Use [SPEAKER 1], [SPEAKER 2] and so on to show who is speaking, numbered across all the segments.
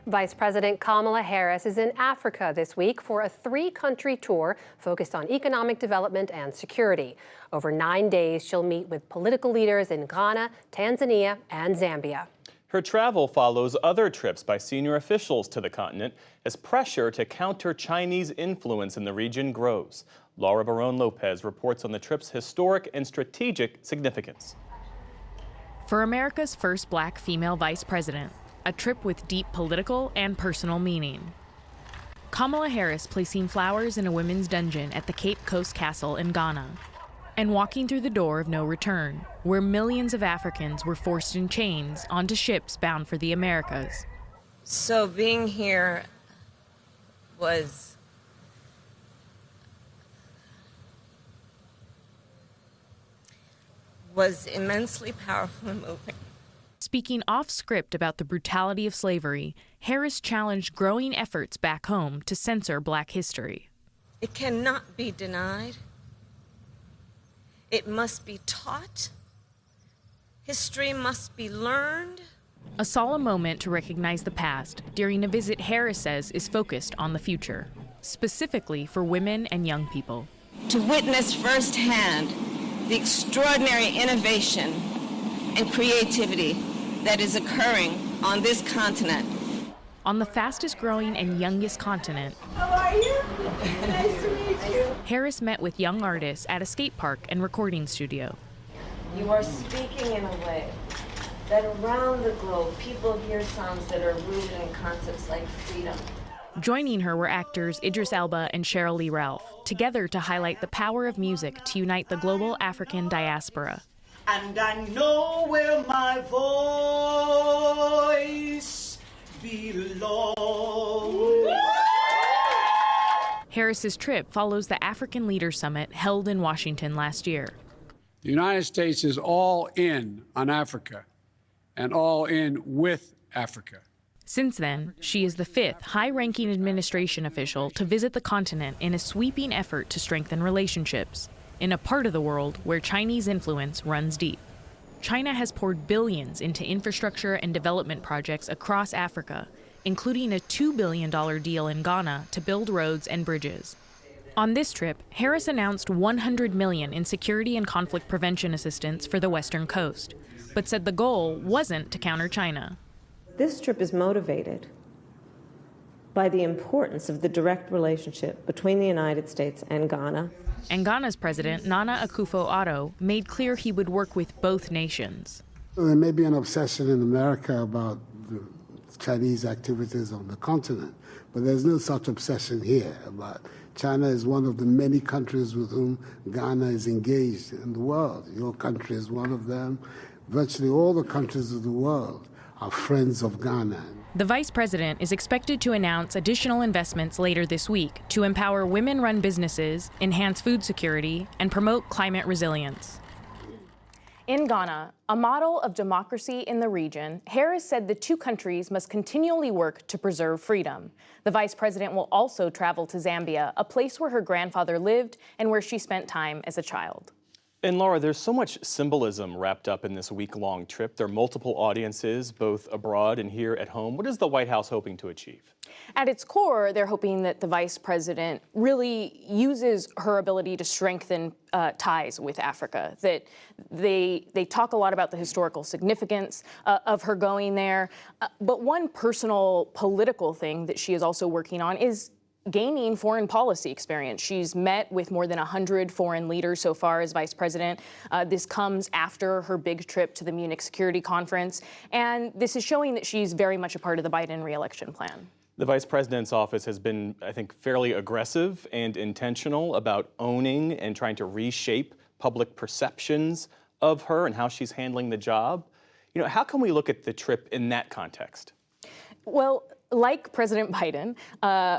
[SPEAKER 1] Vice President Kamala Harris is in Africa this week for a three-country tour focused on economic development and security. Over 9 days, she'll meet with political leaders in Ghana, Tanzania, and Zambia.
[SPEAKER 2] Her travel follows other trips by senior officials to the continent as pressure to counter Chinese influence in the region grows. Laura Barrón-López reports on the trip's historic and strategic significance.
[SPEAKER 3] For America's first black female vice president, a trip with deep political and personal meaning. Kamala Harris placing flowers in a women's dungeon at the Cape Coast Castle in Ghana, and walking through the door of no return, where millions of Africans were forced in chains onto ships bound for the Americas.
[SPEAKER 4] So being here was immensely powerful and moving.
[SPEAKER 3] Speaking off script about the brutality of slavery, Harris challenged growing efforts back home to censor black history.
[SPEAKER 4] It cannot be denied. It must be taught. History must be learned.
[SPEAKER 3] A solemn moment to recognize the past during a visit Harris says is focused on the future, specifically for women and young people.
[SPEAKER 4] To witness firsthand the extraordinary innovation and creativity that is occurring on this continent.
[SPEAKER 3] On the fastest growing and youngest continent,
[SPEAKER 4] How are you? Nice to meet you.
[SPEAKER 3] Harris met with young artists at a skate park and recording studio.
[SPEAKER 4] You are speaking in a way that around the globe, people hear sounds that are rooted in concepts like freedom.
[SPEAKER 3] Joining her were actors Idris Elba and Cheryl Lee Ralph, together to highlight the power of music to unite the global African diaspora.
[SPEAKER 5] And I know where my voice belongs.
[SPEAKER 3] Harris's trip follows the African Leaders Summit held in Washington last year.
[SPEAKER 6] The United States is all in on Africa and all in with Africa.
[SPEAKER 3] Since then, she is the fifth high-ranking administration official to visit the continent in a sweeping effort to strengthen relationships in a part of the world where Chinese influence runs deep. China has poured billions into infrastructure and development projects across Africa, including a $2 billion deal in Ghana to build roads and bridges. On this trip, Harris announced $100 million in security and conflict prevention assistance for the Western coast, but said the goal wasn't to counter China.
[SPEAKER 7] This trip is motivated by the importance of the direct relationship between the United States and Ghana.
[SPEAKER 3] And Ghana's president, Nana Akufo-Addo, made clear he would work with both nations.
[SPEAKER 8] There may be an obsession in America about the Chinese activities on the continent, but there's no such obsession here. But China is one of the many countries with whom Ghana is engaged in the world. Your country is one of them. Virtually all the countries of the world are friends of Ghana.
[SPEAKER 3] The vice president is expected to announce additional investments later this week to empower women-run businesses, enhance food security, and promote climate resilience. In Ghana, a model of democracy in the region, Harris said the two countries must continually work to preserve freedom. The vice president will also travel to Zambia, a place where her grandfather lived and where she spent time as a child.
[SPEAKER 2] And Laura, there's so much symbolism wrapped up in this week-long trip. There are multiple audiences, both abroad and here at home. What is the White House hoping to achieve?
[SPEAKER 3] At its core, they're hoping that the vice president really uses her ability to strengthen ties with Africa, that they talk a lot about the historical significance of her going there. But one personal political thing that she is also working on is gaining foreign policy experience. She's met with more than 100 foreign leaders so far as vice president. This comes after her big trip to the Munich Security Conference, and this is showing that she's very much a part of the Biden re-election plan.
[SPEAKER 2] The vice president's office has been, I think, fairly aggressive and intentional about owning and trying to reshape public perceptions of her and how she's handling the job. You know, how can we look at the trip in that context?
[SPEAKER 3] Well, like President Biden,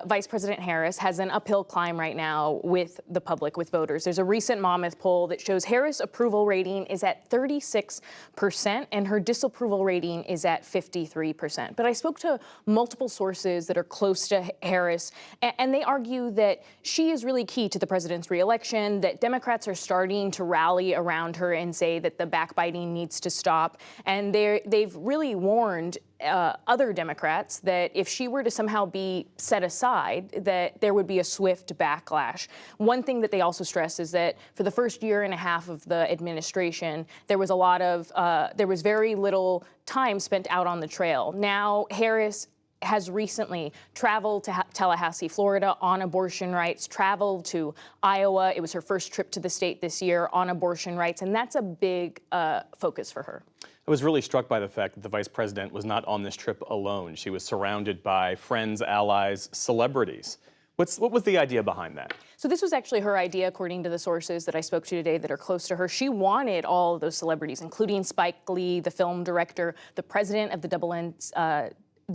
[SPEAKER 3] Vice President Harris has an uphill climb right now with the public, with voters. There's a recent Monmouth poll that shows Harris' approval rating is at 36% and her disapproval rating is at 53%. But I spoke to multiple sources that are close to Harris, and they argue that she is really key to the president's reelection, that Democrats are starting to rally around her and say that the backbiting needs to stop. And they've really warned other Democrats that if she were to somehow be set aside, that there would be a swift backlash. One thing that they also stress is that for the first year and a half of the administration, there was very little time spent out on the trail. Now, Harris has recently traveled to Tallahassee, Florida on abortion rights, traveled to Iowa. It was her first trip to the state this year on abortion rights, and that's a big focus for her.
[SPEAKER 2] I was really struck by the fact that the vice president was not on this trip alone. She was surrounded by friends, allies, celebrities. What was the idea behind that?
[SPEAKER 3] So this was actually her idea, according to the sources that I spoke to today that are close to her. She wanted all of those celebrities, including Spike Lee, the film director, the president of the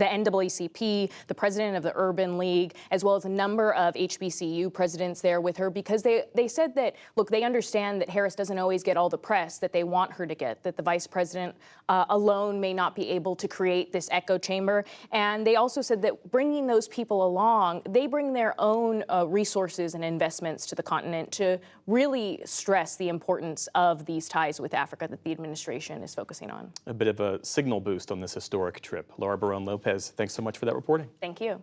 [SPEAKER 3] NAACP, the president of the Urban League, as well as a number of HBCU presidents there with her, because they said that, look, they understand that Harris doesn't always get all the press that they want her to get, that the vice president alone may not be able to create this echo chamber. And they also said that bringing those people along, they bring their own resources and investments to the continent to really stress the importance of these ties with Africa that the administration is focusing on.
[SPEAKER 2] A bit of a signal boost on this historic trip. Laura Barrón-López, thanks so much for that reporting.
[SPEAKER 3] Thank you.